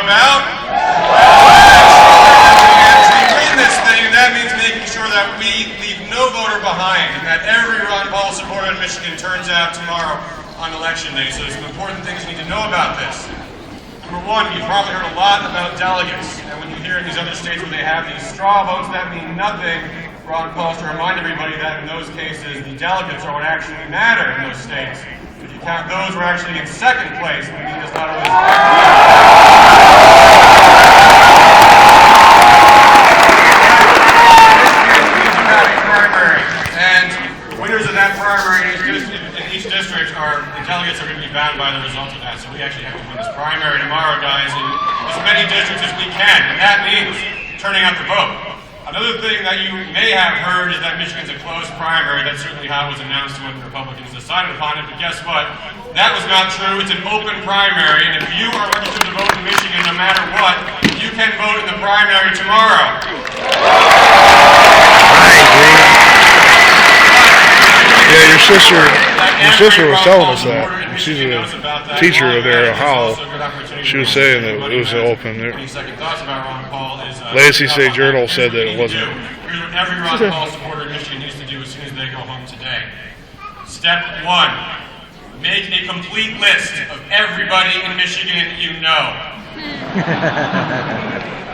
about? To win this thing, and that means making sure that we leave no voter behind, and that every Ron Paul supporter in Michigan turns out tomorrow on Election Day. So there's some important things you need to know about this. Number one, you've probably heard a lot about delegates, and when you hear in these other states where they have these straw votes that mean nothing, Ron Paul has to remind everybody that in those cases, the delegates are what actually matter in those states. If you count those, we're actually in second place, meaning it's not always primary. And winners of that primary in each district are, the delegates are going to be bound by the result of that. So we actually have to win this primary tomorrow, guys, in as many districts as we can. And that means turning out the vote. Another thing that you may have heard is that Michigan's a closed primary. That's certainly how it was announced when the Republicans decided upon it. But guess what? That was not true. It's an open primary. And if you are registered to vote in Michigan, no matter what, you can vote in the primary tomorrow. Yeah, your sister was telling us that. She's a teacher there at Howell. She was saying that it was open there. Lacey State Journal said that it wasn't. Here's what every Ron Paul supporter in Michigan needs to do as soon as they go home today. Step one, make a complete list of everybody in Michigan you know.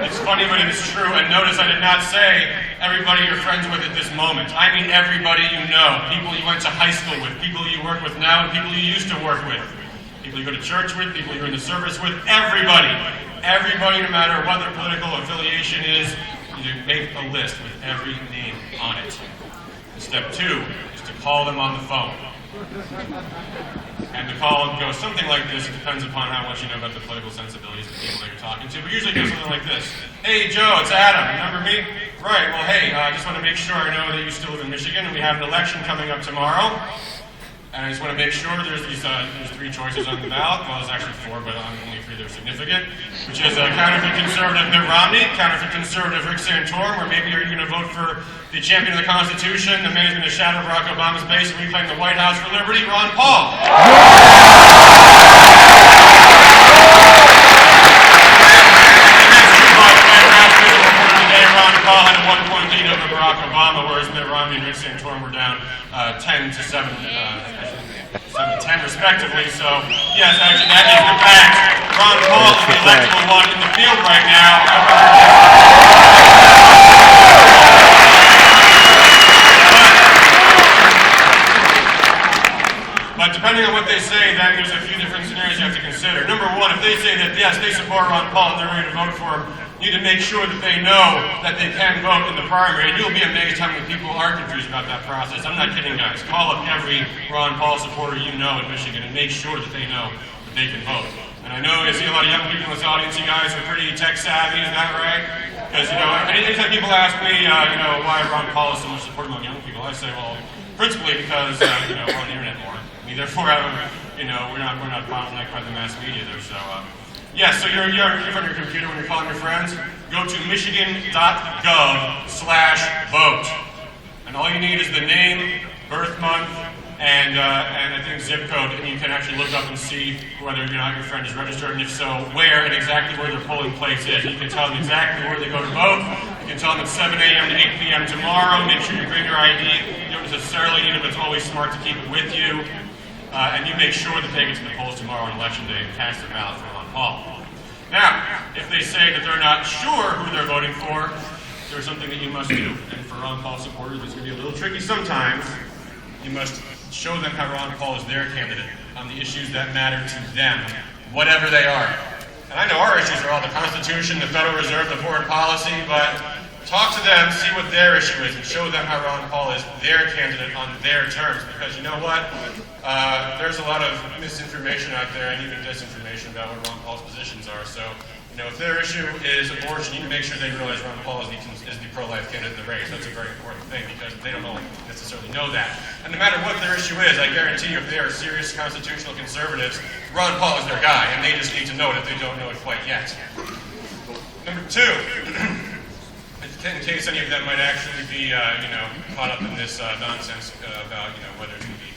It's funny, but it is true. And notice I did not say everybody you're friends with at this moment. I mean everybody you know. People you went to high school with, people you work with now, and people you used to work with. People you go to church with, people you're in the service with, everybody. Everybody, no matter what their political affiliation is, you make a list with every name on it. And step two is to call them on the phone. And the call goes something like this. It depends upon how much you know about the political sensibilities of the people that you're talking to. But usually it goes something like this. Hey, Joe, it's Adam. Remember me? Right. Well, hey, I just want to make sure I know that you still live in Michigan, and we have an election coming up tomorrow. And I just want to make sure there's three choices on the ballot. Well, there's actually four, but only three that are significant. Which is counterfeit conservative Mitt Romney, counterfeit conservative Rick Santorum, or maybe you're going to vote for the champion of the Constitution, the man who's going to shatter Barack Obama's base and reclaim the White House for liberty, Ron Paul. Ron Paul had a 1-point lead over Barack Obama, whereas Mitt Romney and Rick Santorum were down 10 to 7 to 10 respectively. So, yes, actually, that is the fact. Ron Paul is the electable one in the field right now. But depending on what they say, then there's a few different scenarios you have to consider. Number one, if they say that, yes, they support Ron Paul and they're ready to vote for him, you need to make sure that they know that they can vote in the primary. And you'll be amazed how many people are confused about that process. I'm not kidding, guys. Call up every Ron Paul supporter you know in Michigan and make sure that they know that they can vote. And I know I see a lot of young people in this audience. You guys are pretty tech savvy, is that right? Because, anytime people ask me, why Ron Paul is so much supported among young people, I say, well, principally because, we're on the internet more. I mean, therefore, we're not bottlenecked by the mass media there. So, yes, so you're on your computer when you're calling your friends. Go to michigan.gov/vote. And all you need is the name, birth month, and I think zip code, and you can actually look up and see whether or not your friend is registered, and if so, where and exactly where their polling place is. You can tell them exactly where they go to vote. You can tell them it's 7 a.m. to 8 p.m. tomorrow. Make sure you bring your ID. You don't necessarily need it, but it's always smart to keep it with you. And you make sure that they get to the polls tomorrow on Election Day and cast their ballot for Ron Paul. Now, if they say that they're not sure who they're voting for, there's something that you must do. And for Ron Paul supporters, it's going to be a little tricky sometimes. You must show them how Ron Paul is their candidate on the issues that matter to them, whatever they are. And I know our issues are all the Constitution, the Federal Reserve, the foreign policy, but talk to them, see what their issue is, and show them how Ron Paul is their candidate on their terms. Because you know what? There's a lot of misinformation out there and even disinformation about what Ron Paul's positions are. So, if their issue is abortion, you need to make sure they realize Ron Paul is the pro-life candidate in the race. That's a very important thing because they don't necessarily know that. And no matter what their issue is, I guarantee you if they are serious constitutional conservatives, Ron Paul is their guy, and they just need to know it if they don't know it quite yet. Number two, in case any of them might actually be, caught up in this nonsense about, whether it's going to be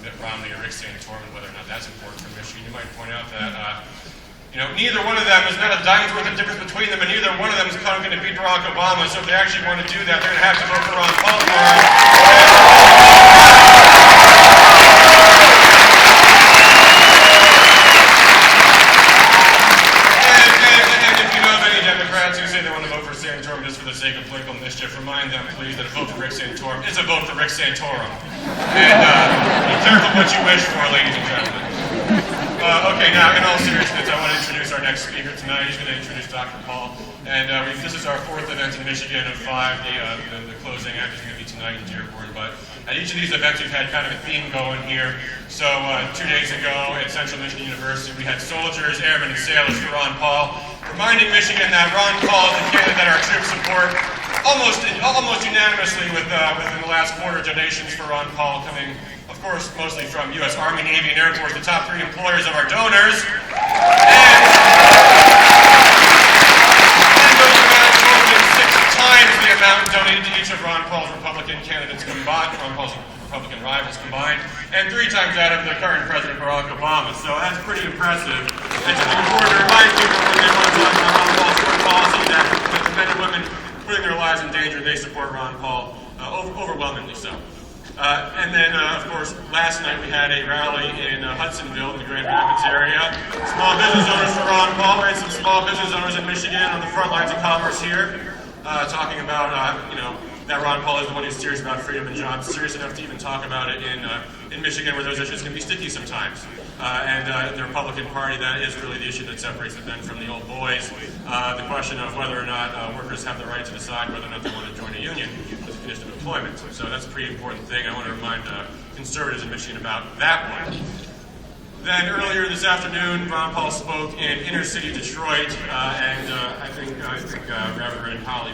Mitt Romney or Rick Santorum and whether or not that's important for Michigan, you might point out that neither one of them, there's not a dime's worth of difference between them, and neither one of them is going to beat Barack Obama. So if they actually want to do that, they're going to have to vote for Ron Paul tomorrow. And if you know of any Democrats who say they want to vote for Santorum just for the sake of political mischief, remind them, please, that a vote for Rick Santorum is a vote for Rick Santorum. And be careful what you wish for, ladies and gentlemen. Okay, now, in all seriousness, I want to introduce our next speaker tonight. He's going to introduce Dr. Paul. And this is our 4th event in Michigan of 5. The closing act is going to be tonight in Dearborn. But at each of these events, we've had kind of a theme going here. So 2 days ago at Central Michigan University, we had soldiers, airmen, and sailors for Ron Paul, reminding Michigan that Ron Paul is the candidate that our troops support almost unanimously within the last quarter donations for Ron Paul coming, of course, mostly from U.S. Army, Navy, and Air Force, the top 3 employers of our donors. And those amounts more than 6 times the amount donated to each of Ron Paul's Republican candidates combined, Ron Paul's Republican rivals combined, and 3 times that of the current President Barack Obama. So that's pretty impressive. And it's important to remind people when they want to talk about Ron Paul's foreign policy that the men and women putting their lives in danger, they support Ron Paul overwhelmingly so. And then, of course, last night we had a rally in Hudsonville in the Grand Rapids area. Small business owners for Ron Paul, right? Some small business owners in Michigan on the front lines of commerce here, talking about, that Ron Paul is the one who's serious about freedom and jobs, serious enough to even talk about it in Michigan, where those issues can be sticky sometimes. And the Republican Party, that is really the issue that separates the men from the old boys. The question of whether or not workers have the right to decide whether or not they want to join a union as a condition of employment. So that's a pretty important thing. I want to remind conservatives in Michigan about that one. Then earlier this afternoon, Ron Paul spoke in inner city Detroit, and I think Reverend Holly